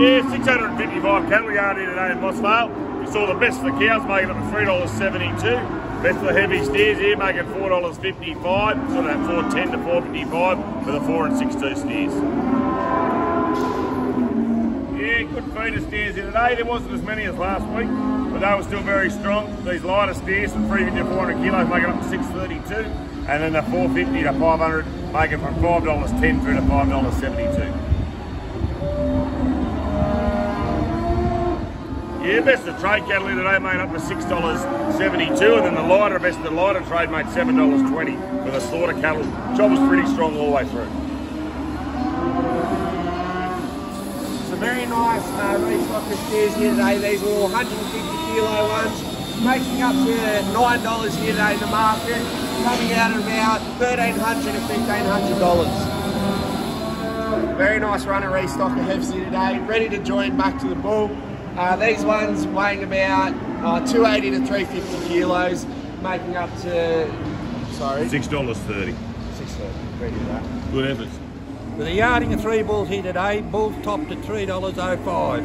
Yeah, 655 cattle yard here today in Mossvale. We saw the best of the cows making up to $3.72. Best of the heavy steers here making $4.55. Sort of that 410 to 455 for the 4 and 6-2 steers. Yeah, good feeder steers here today. There wasn't as many as last week, but they were still very strong. These lighter steers from 350 to 400 kilos making up to $6.32. And then the 450 to 500 making from $5.10 through to $5.72. Yeah, best of trade cattle here today made up to $6.72, and then the lighter, best of the lighter trade made $7.20 for the slaughter cattle. Job was pretty strong all the way through. It's a very nice restock of steers here today. These are all 150 kilo ones, making up to $9 here today in the market, coming out at about $1,300 to $1,500. Very nice runner restock of heifs here today, ready to join back to the bull. These ones weighing about 280 to 350 kilos, making up to, sorry, $6.30. $6.30, ready for that. Good efforts. With a yarding of 3 bulls here today, bulls topped at $3.05.